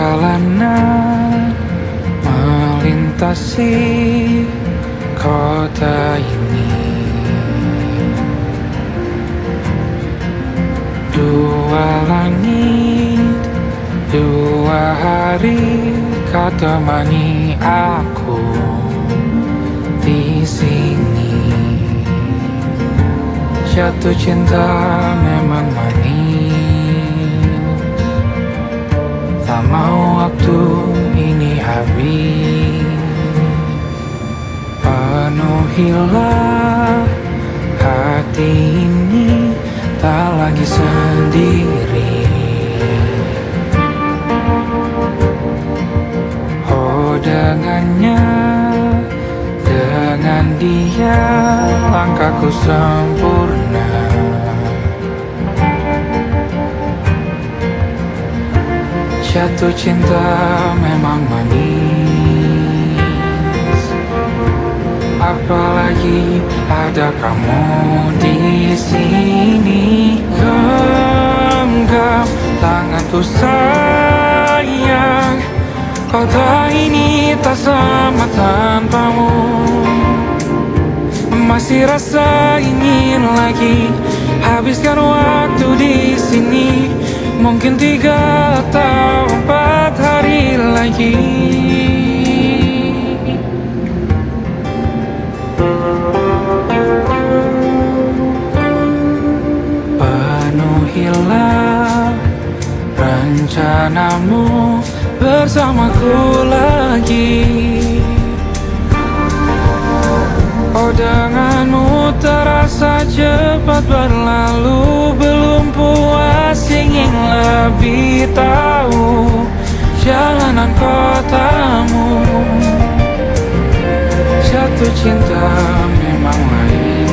Perjalanan melintasi kota ini, dua langit, dua hari kau temani aku di sini. Jatuh cinta memang manis, tak mau waktu ini habis. Penuhilah hati ini, tak lagi sendiri. Oh, dengannya, dengan dia langkahku sempurna. Jatuh cinta memang manis, apalagi ada kamu di sini. Genggam tanganku sayang, kota ini tak sama tanpamu. Masih rasa ingin lagi habiskan waktu di sini. Mungkin 3 atau 4 hari lagi. Penuhilah rencanamu bersamaku lagi. Oh, denganmu terasa cepat berlalu. Belum puas ingin lebih tahu jalanan kotamu. Jatuh cinta memang lain,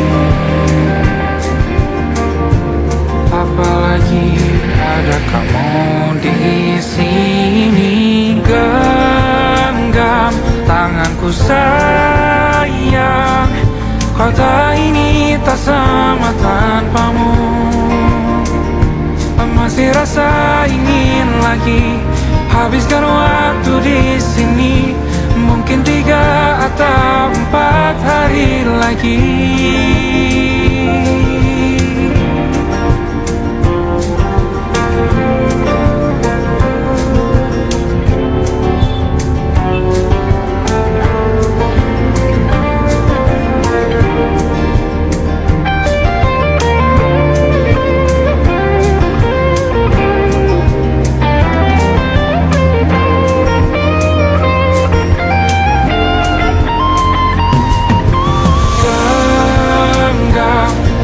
apalagi ada kamu di sini. Genggam tanganku sayang, kota ini tak sama tanpamu. Masih rasa ingin lagi habiskan waktu di sini. Mungkin 3 atau 4 hari lagi.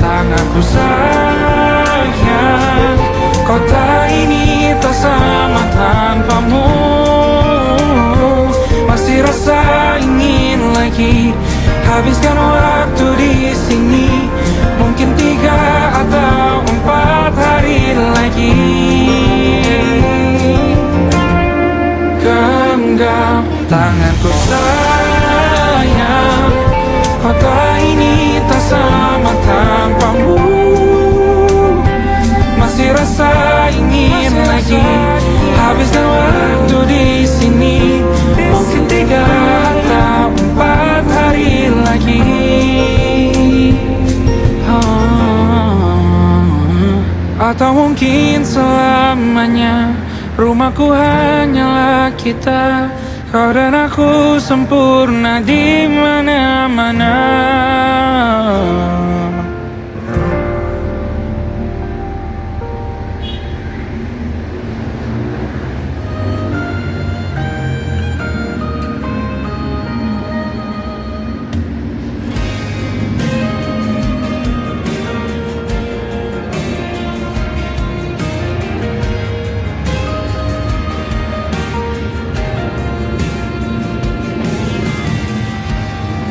Tanganku sayang, kota ini tak sama tanpamu. Masih rasa ingin lagi habiskan waktu di sini. Mungkin 3 atau 4 hari lagi. Genggam tanganku sayang, kota ini tak sama tanpamu. Masih rasa ingin lagi habiskan waktu di sini. Mungkin 3 atau 4 hari lagi. Atau mungkin selamanya. Rumahku hanyalah kita, kau dan aku sempurna di mana-mana.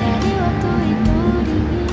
Dari waktu itu dingin,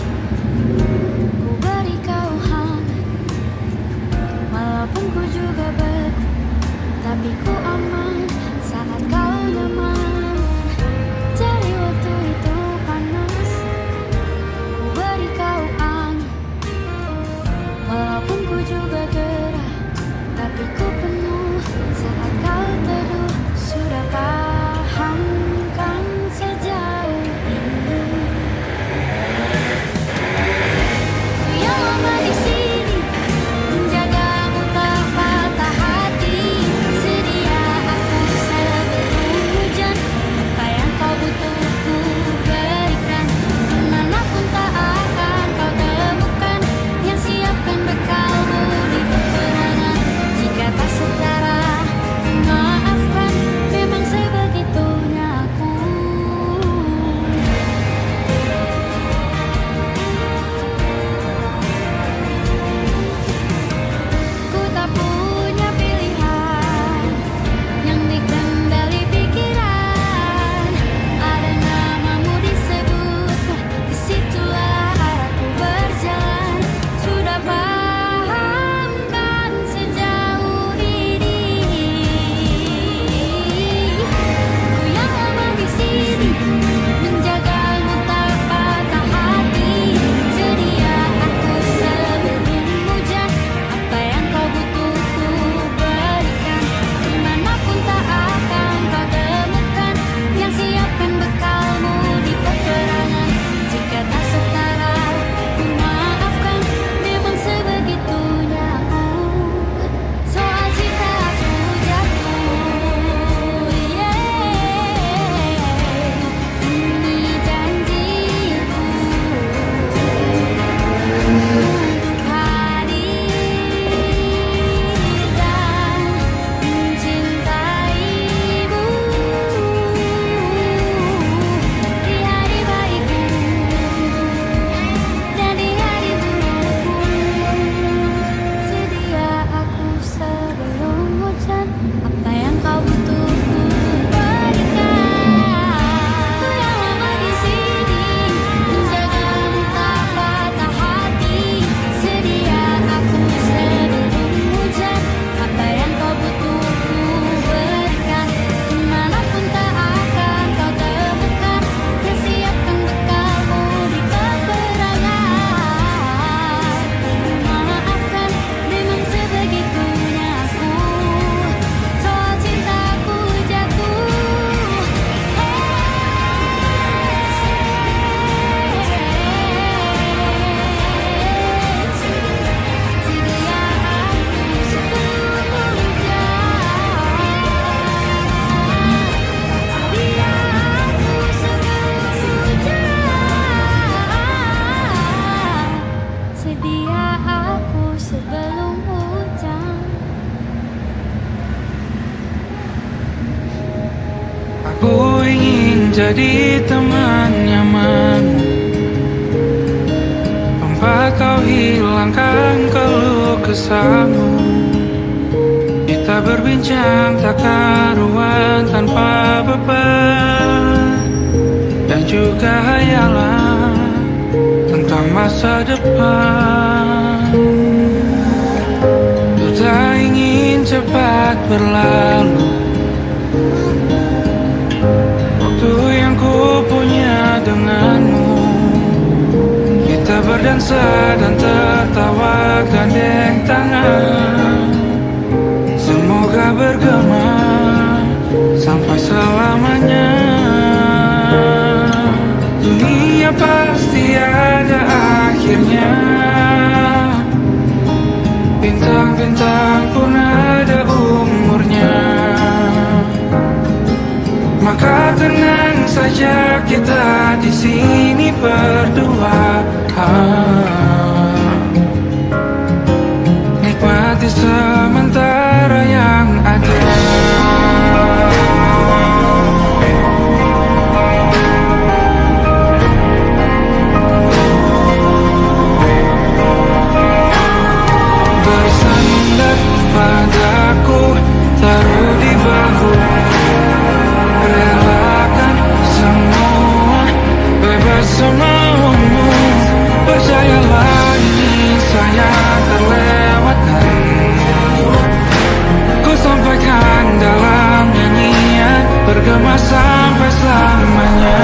Aku ingin jadi teman nyaman, tempat kau hilangkan keluh kesahmu. Kita berbincang tak karuan tanpa beban, dan juga hayalan tentang masa depan. Ku tak ingin cepat berlalu waktu yang ku punya denganmu. Kita berdansa dan tertawa gandeng tangan, semoga bergema sampai selamanya. Dunia pasti ada akhirnya, bintang-bintang pun ada umurnya. Maka tenang saja kita di sini berdua, nikmati sementara yang ada. Bersandar padaku, taruh di bahu, relakan semua, bebas semaumu. Percayalah ini saya terlewatkan, ku sampaikan dalam nyanyian, bergema sampai selamanya.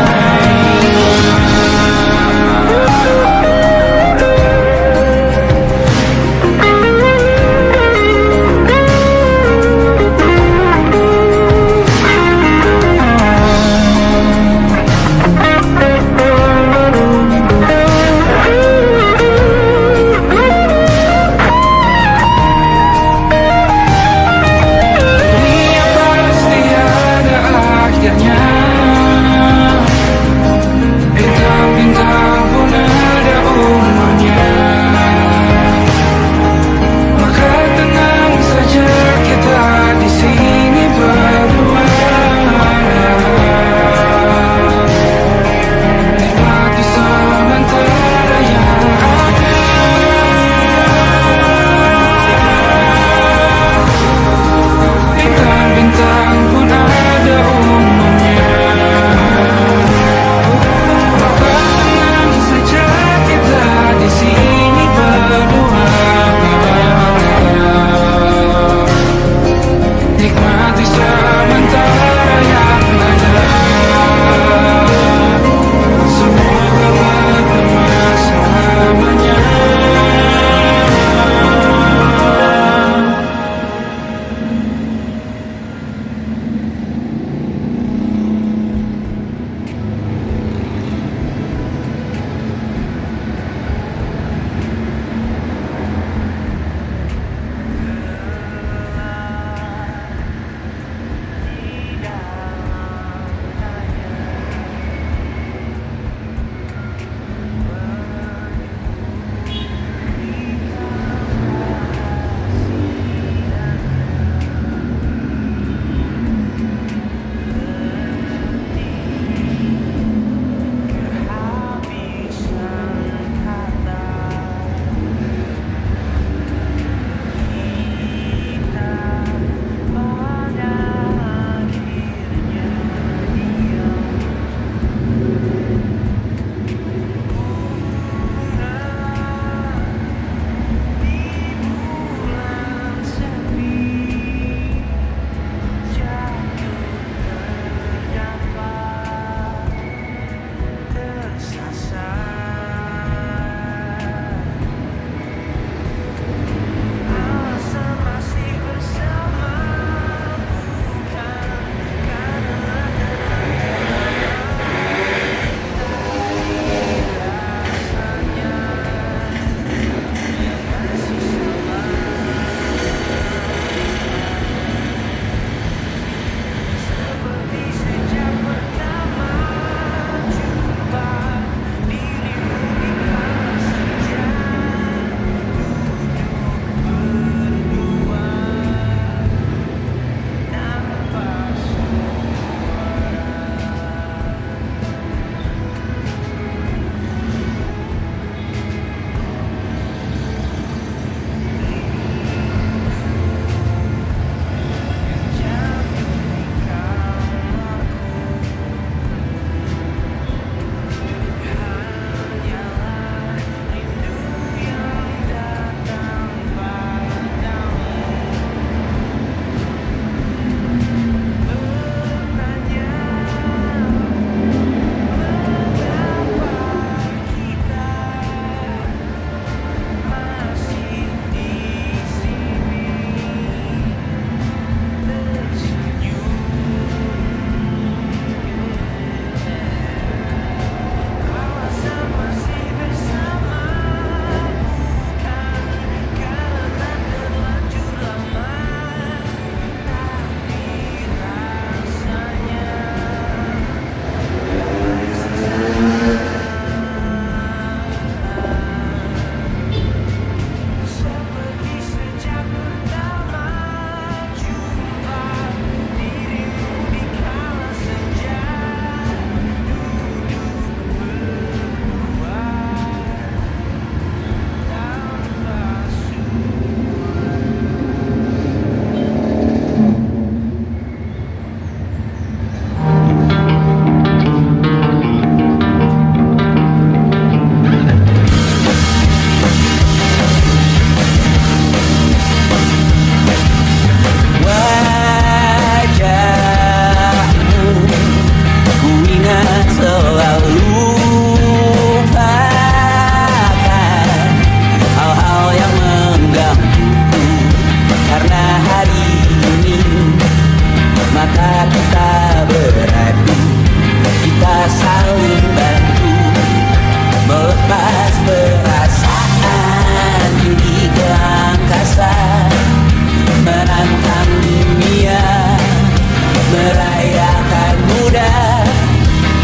bercerai akan mudah.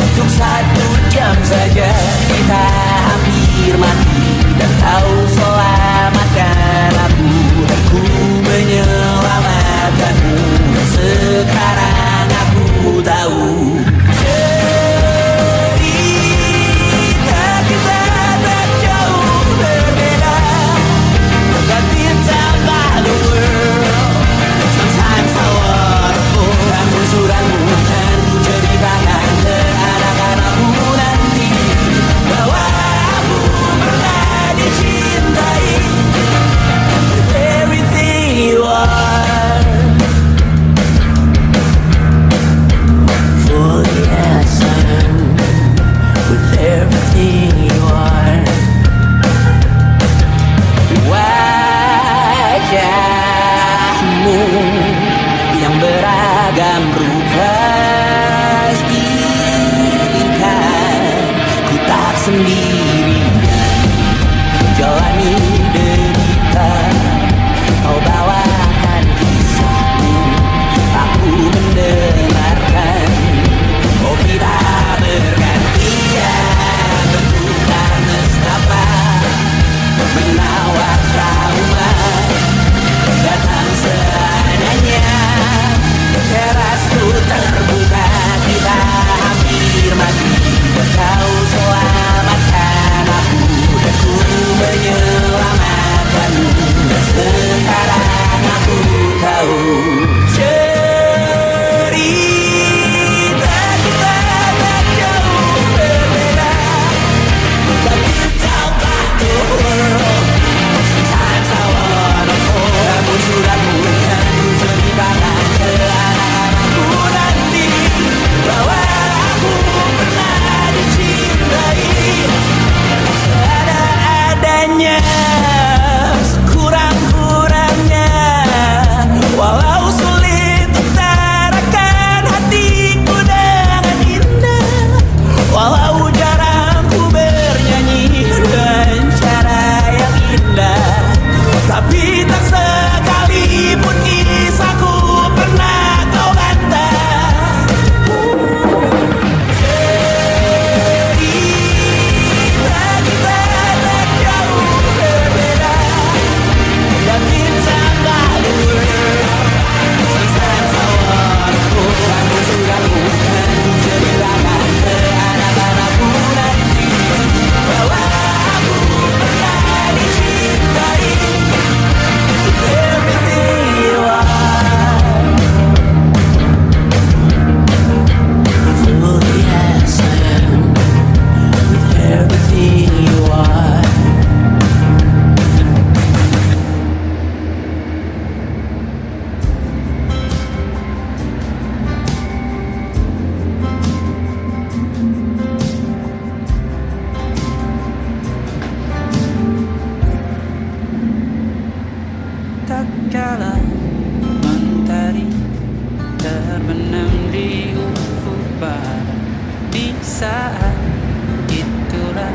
Untuk 1 jam saja kita hampir mati, dan kau selamatkan aku, dan ku menyelamatkanmu. Dan sekarang aku tahu cerita kita tak jauh berbeda. But it's about the world. Sometimes I waterfall. Ramu-ramu kan ku ceritakan ke anak-anakku nanti, bahwa aku pernah dicintai with everything you are. Fully as I am, with everything you are. Wajahmu yang beragam rupa izinkan ku tak sendiri jalani derita. Kau bawakan kisahmu, aku mendengarkan. Oh, kita bergantian bentukan nestapa, menawar trauma datang seadanya. Terasku terbuka, kita hampir mati, kau selamatkan aku, dan ku menyelamatkanmu. Dan sekarang aku tahu cerita kita tak jauh berbeda. But it's about the world. Sometimes I wanna fall. Ramu-ramu kan ku ceritakan ke anak-anakku nanti, bahwa aku pernah dicintai seadanya, sekurang-kurangnya. Walau sulit utarakan hatiku dengan indah, walau jarang ku bernyanyi dengan cara yang indah, tapi tak sekalipun kisahku pernah kau bantah. Cerita kita tak jauh berbeda, dan kita about the world. Sometimes I wanna fall. Ramu-ramu kan ku ceritakan ke anak-anakku nanti, bahwa aku pernah dicintai with everything you are. Fully as I am, with everything you are. Tak kala mentari terbenam di ufuk barat, di saat itulah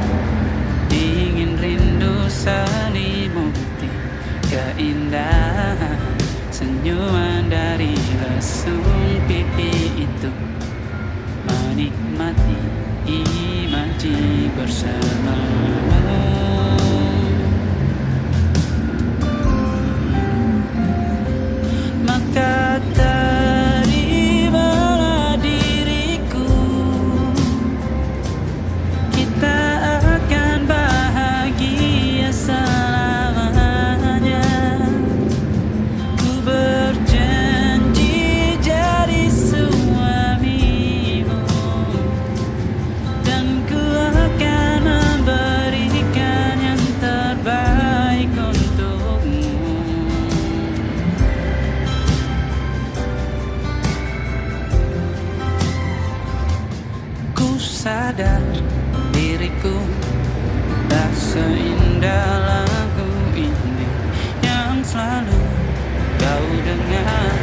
dingin rindu selimuti keindahan senyuman dari lesung pipi itu, menikmati imaji bersamamu. Maka terimalah diriku, kita akan bahagia selamanya. Ku berjanji jadi suamimu, dan ku akan memberikan yang terbaik untukmu. Ku sadar diriku tak seindah lagu ini yang selalu kau dengar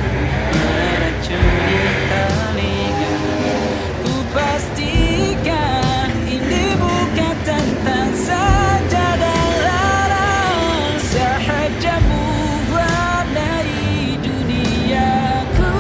meracuni telinga. Ku pastikan ini bukan tentang saja dan lara, sahaja move on dari duniaku.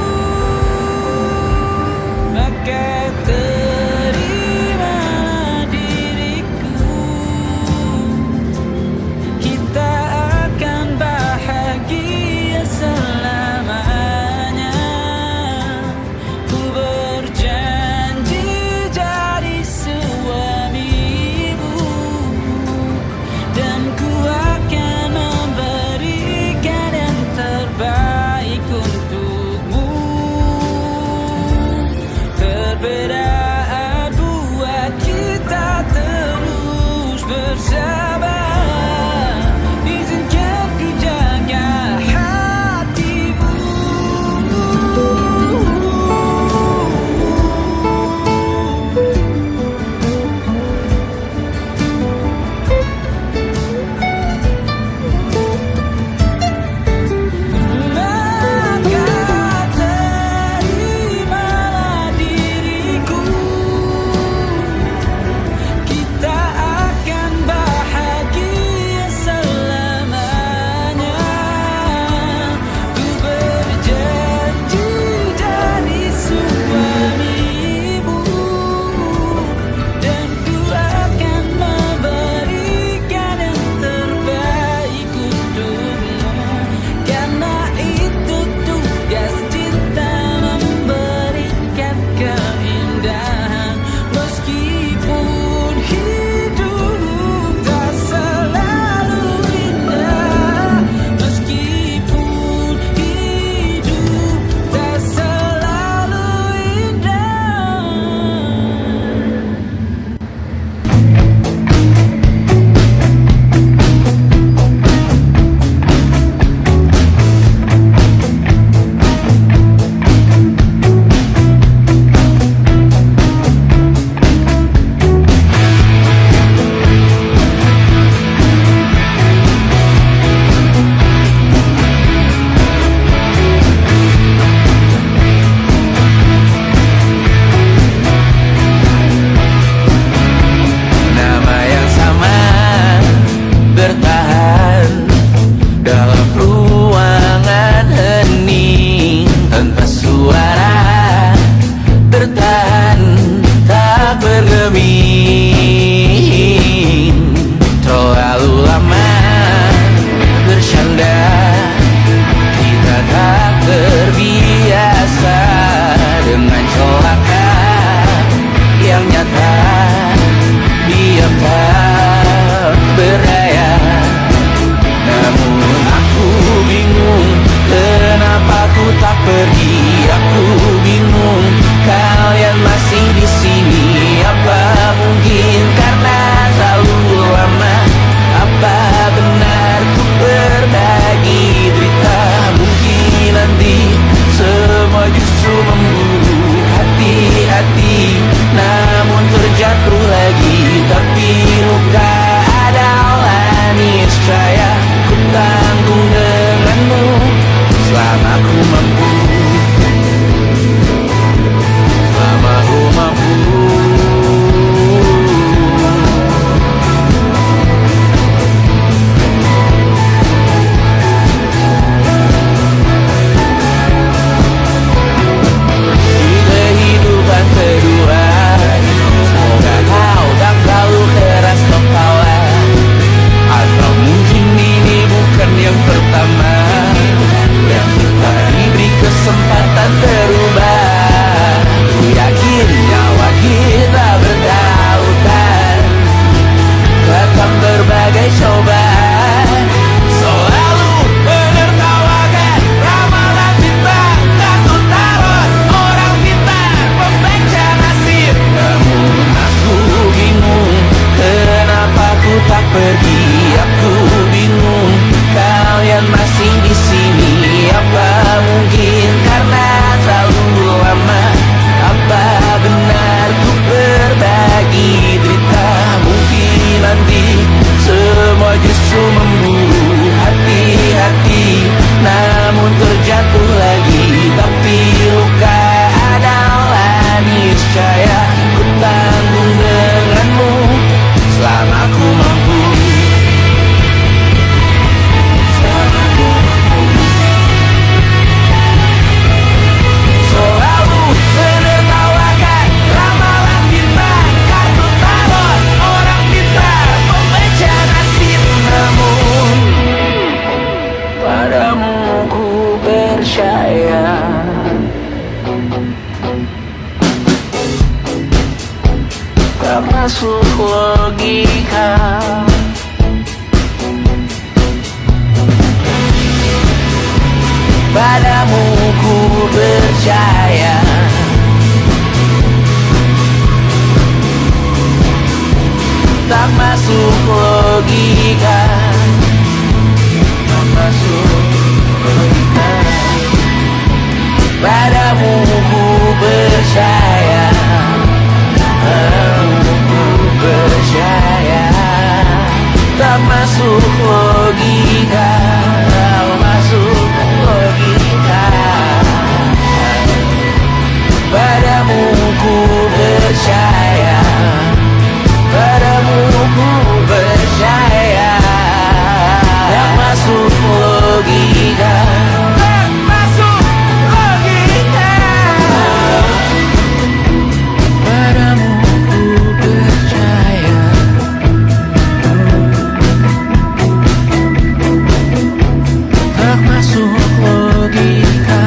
keindahan. Meskipun hidup tak selalu indah, meskipun hidup tak selalu indah. Nama yang sama bertahan dalam ruangan hening tanpa suara, bertahan tak bergeming. Terlalu lama bersandar, kita tak terbiasa dengan celaka yang nyata. Diam tak berdaya, namun aku bingung kenapa ku tak pergi. Aku bingung kalian masih di sini. Apa mungkin karena terlalu lama? Apa benar ku berbagi derita? Mungkin nanti semua justru memburu hati-hati, namun terjatuh lagi. Tapi luka adalah niscaya ku tanggung denganmu selama ku mampu, selama ku mampu. Di kehidupan kedua, semoga kau tak terlalu keras kepala. Atau mungkin ini bukan yang pertama yang kita diberi kesempatan berubah. Ku yakin nyawa kita bertautan takkan berbagai cobaan. Selalu menertawakan ramalan bintang, kartu tarot orang pintar pembaca nasib. Namun aku bingung kenapa ku tak pergi. Aku bingung kalian masih di sini. Apa mungkin karena terlalu lama? Apa benar ku berbagi derita? Mungkin nanti semua justru memburu hati-hati, namun terjatuh lagi. Tapi luka adalah niscaya ku tanggung denganmu selama ku mampu. Selama ku mampu. Selalu menertawakan ramalan bintang, kartu tarot orang pintar pembaca nasib. Namun padamu ku percaya, tak masuk logika. Padamu ku percaya, tak masuk logika. Tak masuk logika. Padamu ku percaya, padamu ku percaya, tak masuk logika. Tak masuk logika. Padamu ku percaya, padamu ku percaya, tak masuk logika. Tak masuk logika. Padamu ku percaya, tak masuk logika.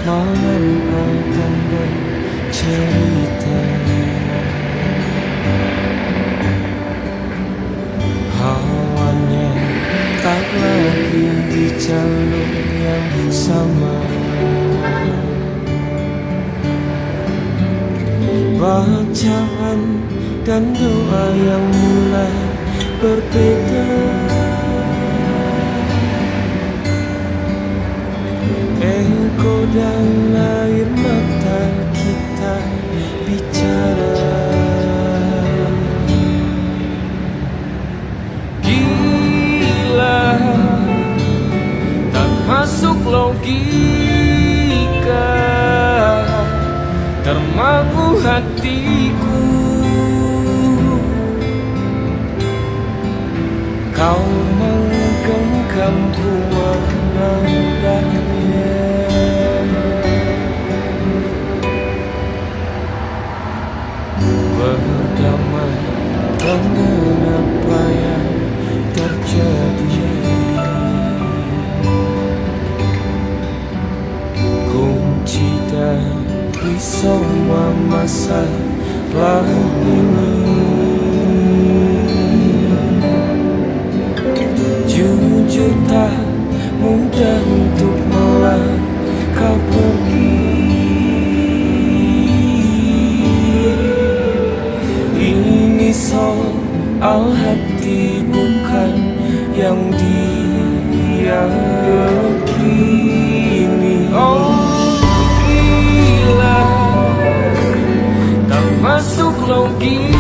malam akan bercerita. Hawanya tak lagi di jalur yang sama. Bacaan dan doa yang mulai berbeda. Engkau dan air mata kita bicara. Gila, tak masuk logika, termangu hatiku. Kau menggenggamku menandanya. Berdamai dengan apa yang terjadi. Kunci dari semua masalah ini. Jujur tak mudah untuk melangkah pergi. Ini soal hati bukan yang diyakini. Oh gila, tak masuk logika,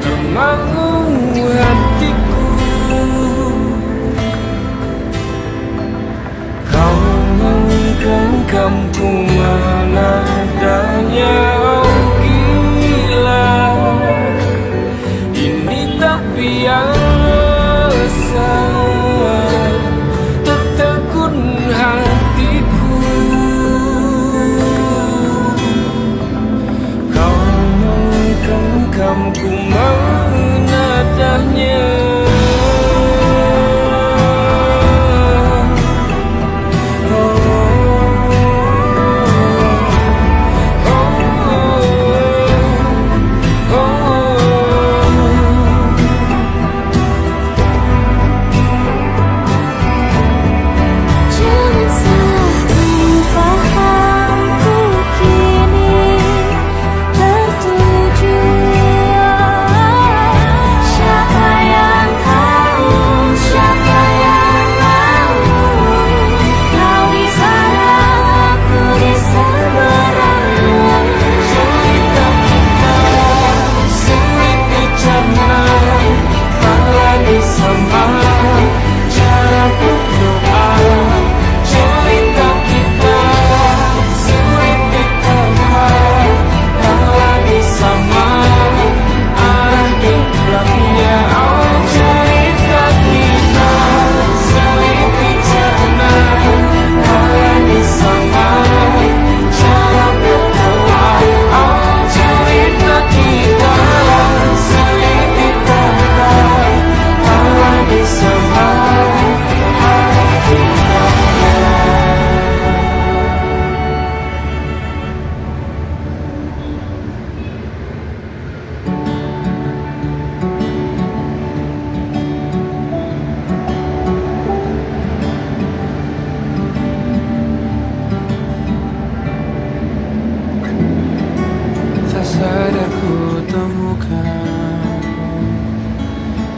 termangu hatiku. Kau menggenggamku menandanya. Oh gila, ini tak biasa, tertegun hatiku. Kau menggenggamku menandanya.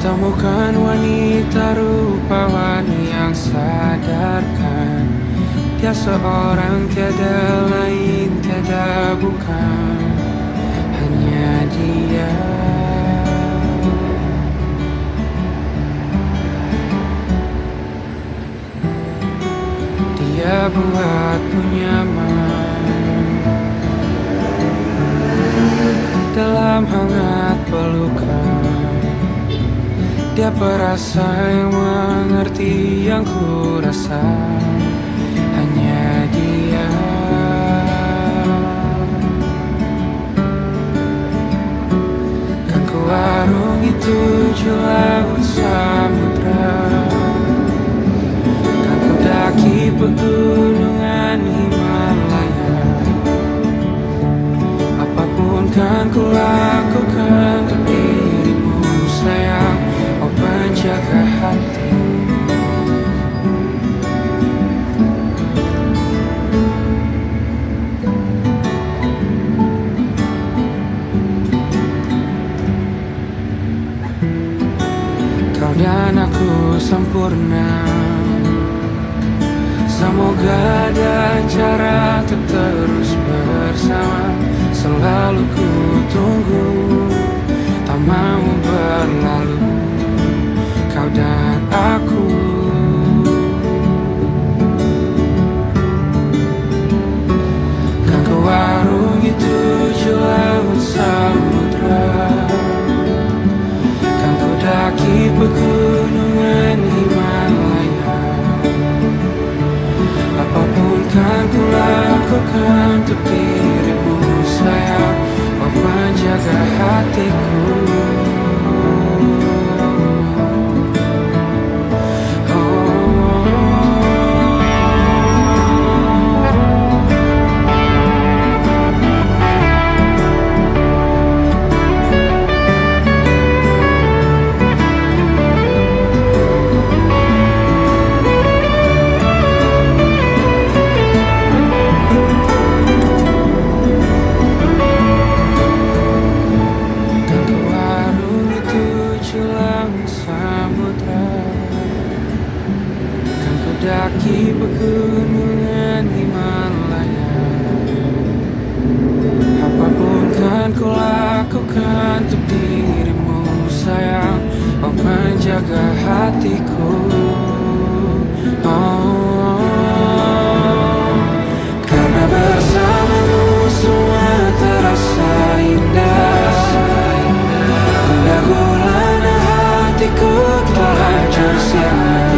Temukan wanita rupawan yang sadarkan dia seorang, tiada lain, tiada bukan, hanya dia. Dia buatku nyaman dalam hangat pelukan. Dia perasa yang mengerti yang ku rasa, hanya dia. Kan ku arungi 7 laut samudra, kan ku daki sempurna. Semoga ada cara untuk terus bersama. Selalu ku tunggu, tak mau berlalu, kau dan aku. Kan ku warungi 7 laut samudra, kan ku daki pegunungan Himalaya. Apapun kan ku lakukan untuk dirimu sayang, kau menjaga hatiku. Daki pegunungan Himalaya. Apapun kan ku lakukan untuk dirimu sayang, kau menjaga hatiku. Karena bersamamu semua terasa indah. Gundah gulana hatiku telah tersiapkan.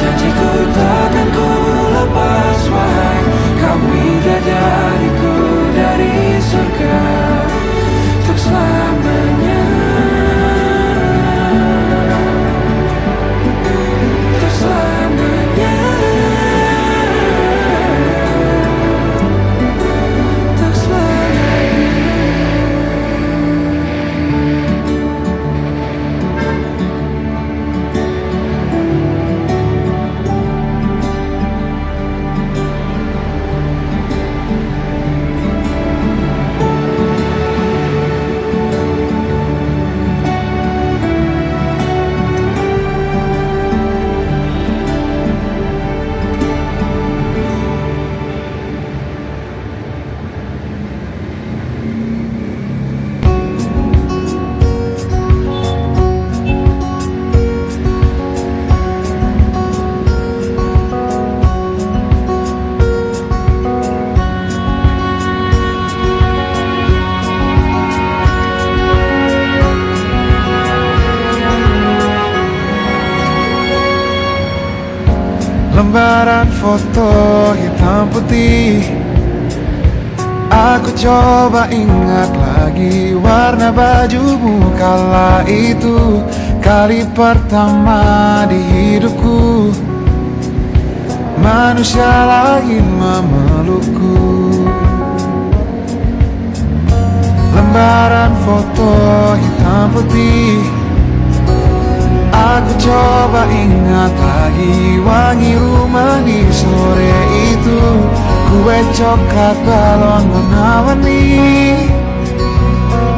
Janjiku takkan ku lepas, wahai kau bidadariku dari surga untuk selamanya, untuk selamanya, untuk selamanya. Lembaran foto hitam putih, aku coba ingat lagi warna bajumu kala itu. Kali pertama di hidupku manusia lain memelukku. Lembaran foto hitam putih, aku coba ingat lagi wangi rumah di sore itu. Kue coklat balon warna-warni,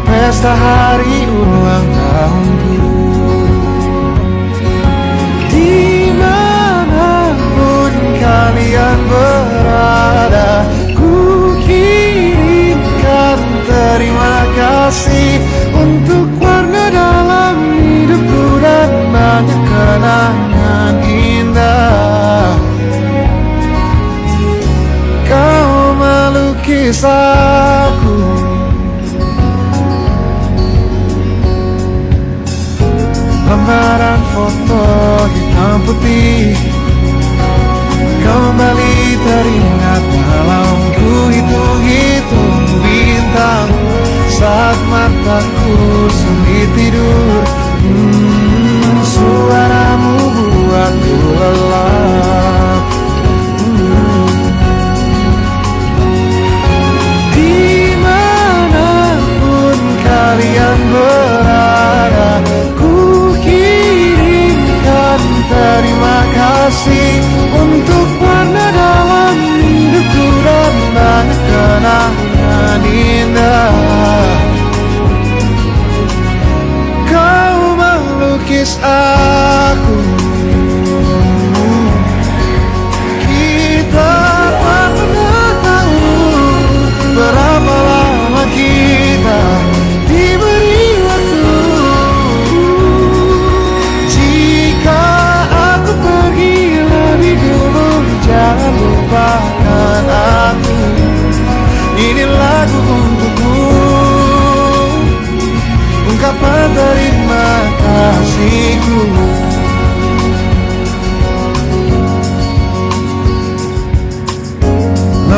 pesta hari ulang tahunku. Dimanapun kalian berada, ku kirimkan terima kasih untuk warna dalam hidupku dan banyak kenangan indah. Kau melukis aku, lembaran foto hitam putih kembali teringat dalam ku hitung-hitung bintang saat mataku sulit tidur. Suaramu buatku lelap. Dimanapun kalian berada, ku kirimkan terima kasih untuk warna dalam hidupku dan banyak kenangan indah. Kau melukis aku.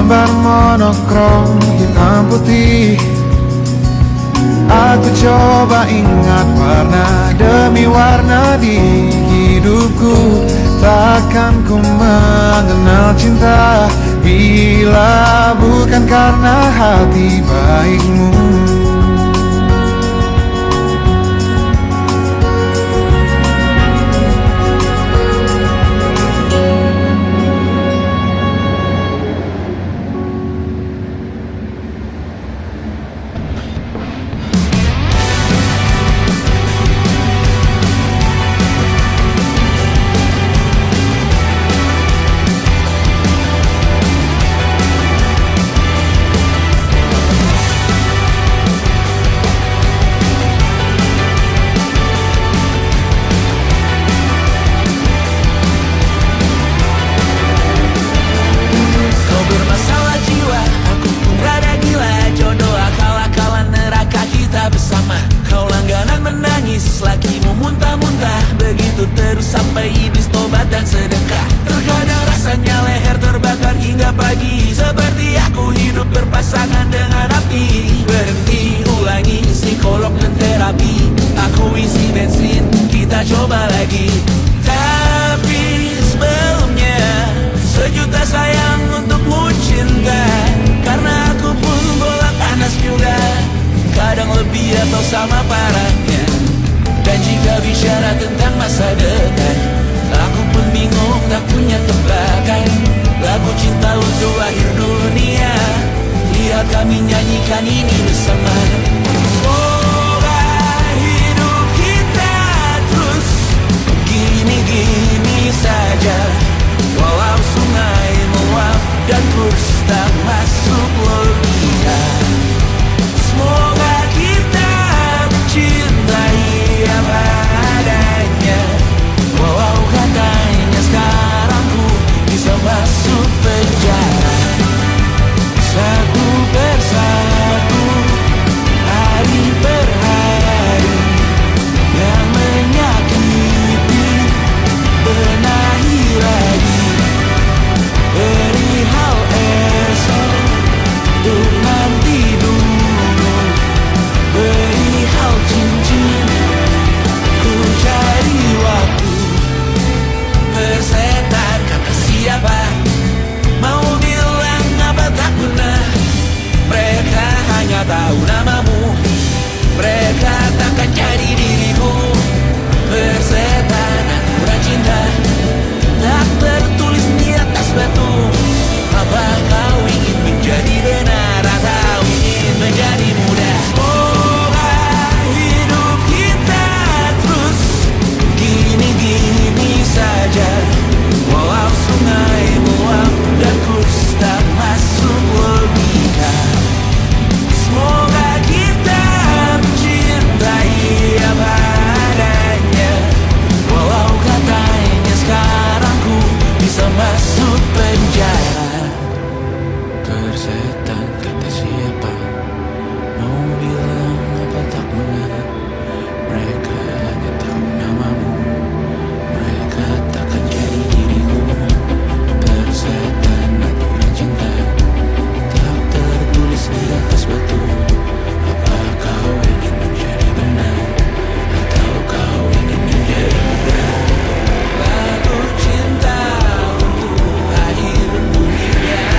gambar monokrom hitam putih. Aku coba ingat warna demi warna di hidupku. Takkan ku mengenal cinta bila bukan karena hati baikmu. Sampai iblis tobat dan sedekah. Terkadang rasanya leher terbakar hingga pagi. Seperti aku hidup berpasangan dengan api. Berhenti, ulangi psikolog dan terapi. Aku isi bensin, kita coba lagi. Tapi sebelumnya sejuta sayang untukmu cinta. Karena aku pun bolak panas juga. Kadang lebih atau sama parahnya. Dan jika bicara tentang masa depan, aku pun bingung tak punya tebakan. Lagu cinta untuk akhir dunia, lihat kami nyanyikan ini bersama. Semoga hidup kita terus gini-gini saja. Walau sungai meluap dan kurs tak masuk logika. Semoga kita mencintai apa adanya. Walau katanya sekarang ku bisa masuk penjara. Satu persatu, hari per hari, yang menyakiti benahi lagi. Perihal esok untuk nanti dulu. Perihal cincin ku cari waktu. Persetan kata siapa, mau bilang apa tak guna. Mereka hanya tahu namamu, mereka takkan jadi diriku. Persetan aturan cinta tak tertulis di atas batu. Apa kau ingin menjadi benar atau ingin menjadi muda? Semoga hidup kita terus gini-gini saja. Walau sungai meluap dan kurs tak masuk logika. Semoga kita mencintai apa adanya. Walau katanya sekarang ku bisa masuk penjara. Persetan kata siapa, mau bilang apa tak guna. Mereka hanya tahu namamu, mereka takkan jadi diriku. Persetan aturan cinta tak tertulis di atas batu. Apa kau ingin menjadi benar atau kau ingin menjadi muda? Lagu cinta untuk akhir dunia.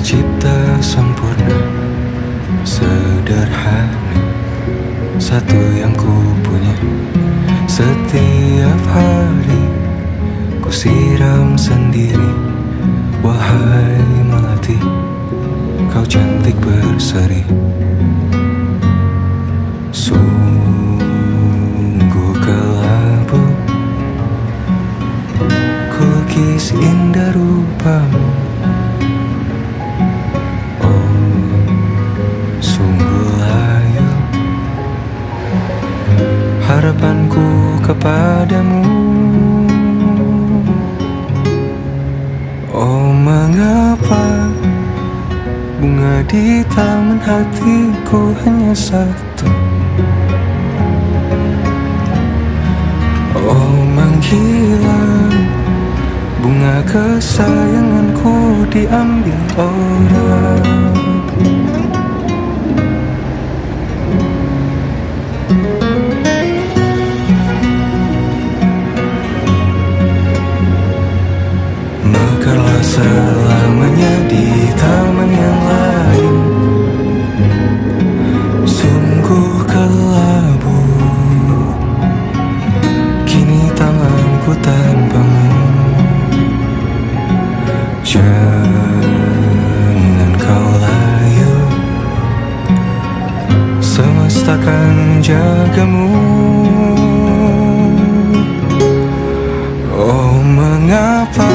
Pencipta sempurna, sederhana, satu yang ku punya. Setiap hari ku siram sendiri. Wahai melati, kau cantik berseri. Sungguh kelabu kulukis indah rupamu. Sungguh layu harapanku kepadamu. Oh, mengapa bunga di taman hatiku hanya satu? Oh, menghilang bunga kesayanganku diambil orang. Mekarlah selamanya di taman yang lain. Sungguh kelabu kini tanganku tanpamu. Jangan kau layu, semesta akan menjagamu. Oh, mengapa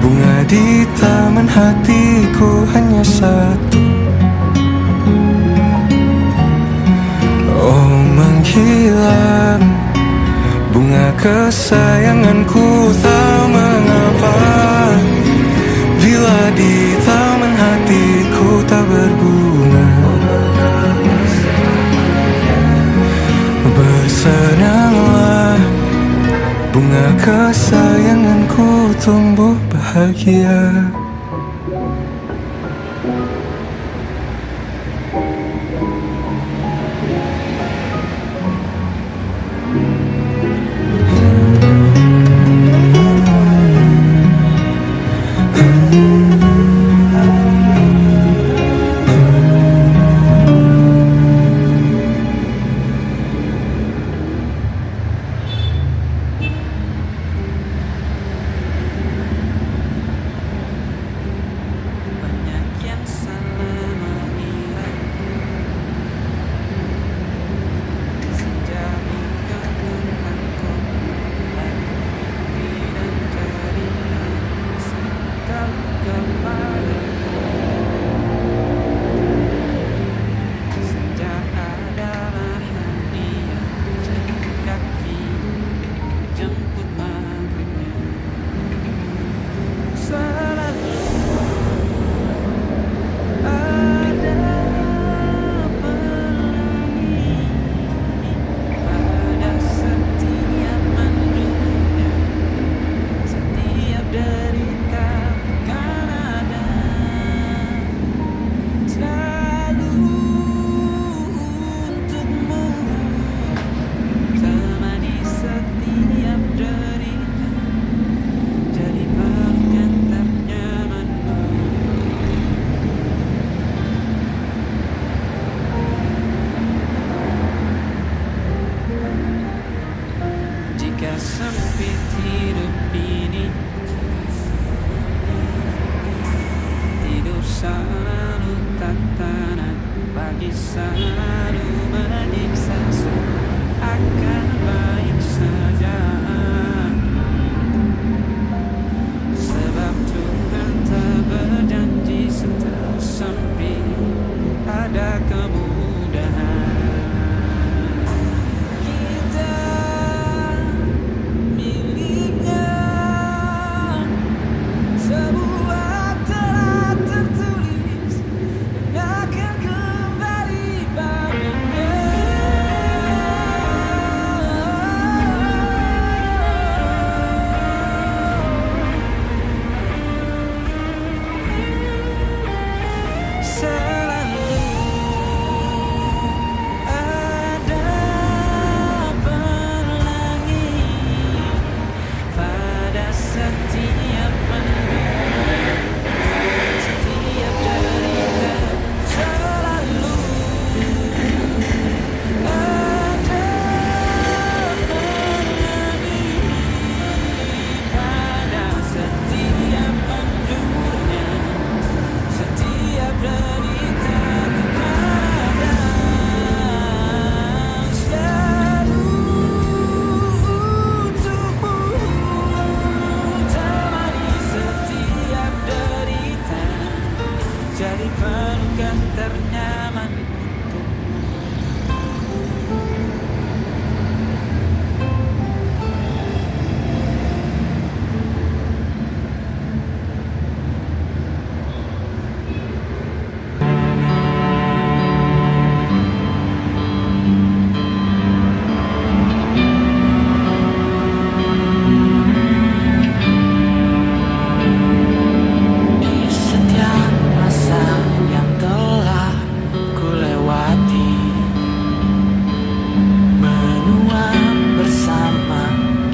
bunga di taman hatiku hanya satu? Oh, menghilang bunga kesayanganku. Tak mengapa bila di taman hatiku tak berbunga. Bersenanglah bunga kesayanganku tumbuh bahagia.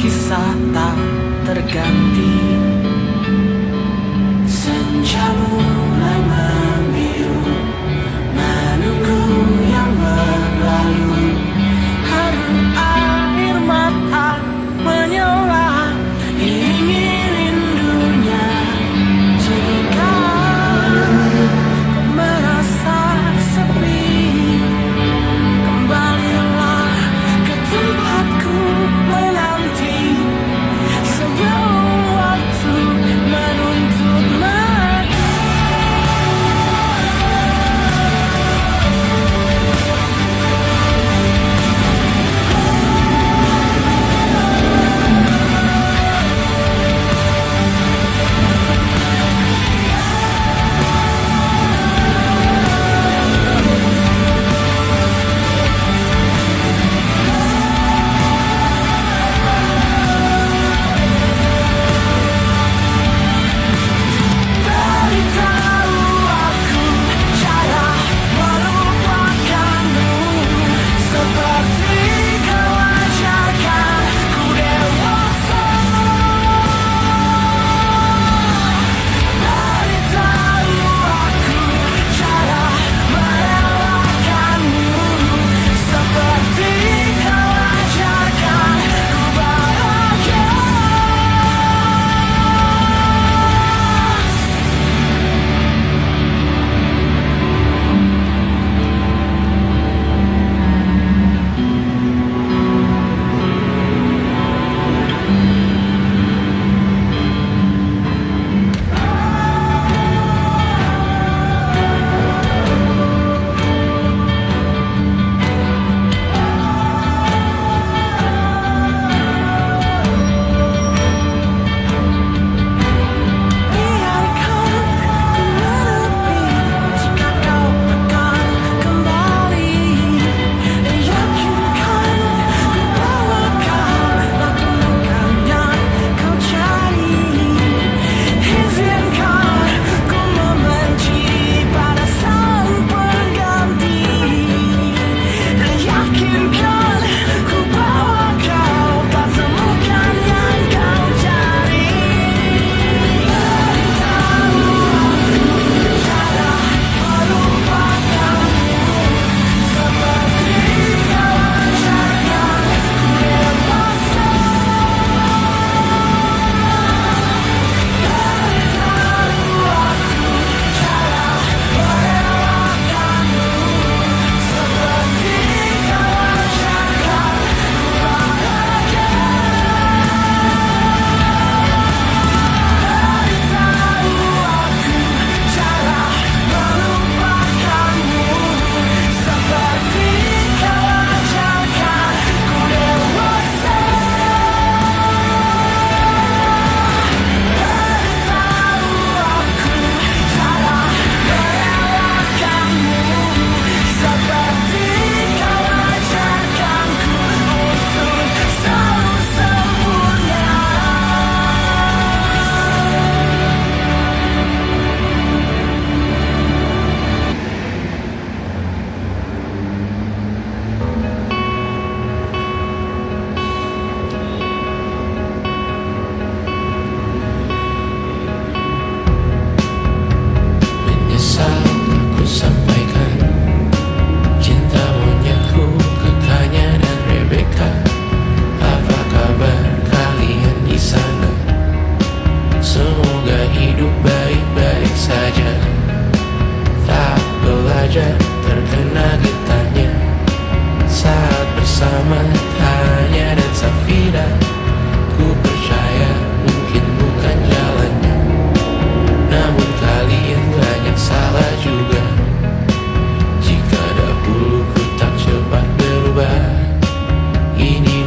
kisah tak terganti. Senja mulai membiru, menunggu yang berlalu. Haru air mata menyala, ingin rindunya. Jika kau merasa sepi, kembalilah ke tempatku menanti. Sebelum waktu menuntut mati. Beritahu aku cara melupakanmu, seperti kau ajarkan ku dewasa. Beritahu aku cara merelakanmu, seperti kau ajarkan ku bahagia. Biarkan ku menepi jika kau tekan kembali. Yakinkan ku bahwa kau lakukan yang kau cari. Izinkan ku membenci pada sang pengganti. Yakinkan ku bahwa kau tak temukan yang kau cari. Menyesal aku sampaikan cinta monyetku ke Kanya dan Rebecca. Apa kabar kalian di sana? Semoga hidup baik-baik saja. Tak belajar terkena getahnya saat bersama Tanya dan Safira. Ku percaya mungkin bukan jalannya, namun kalian banyak salah juga. Jika dahulu ku tak cepat berubah, ini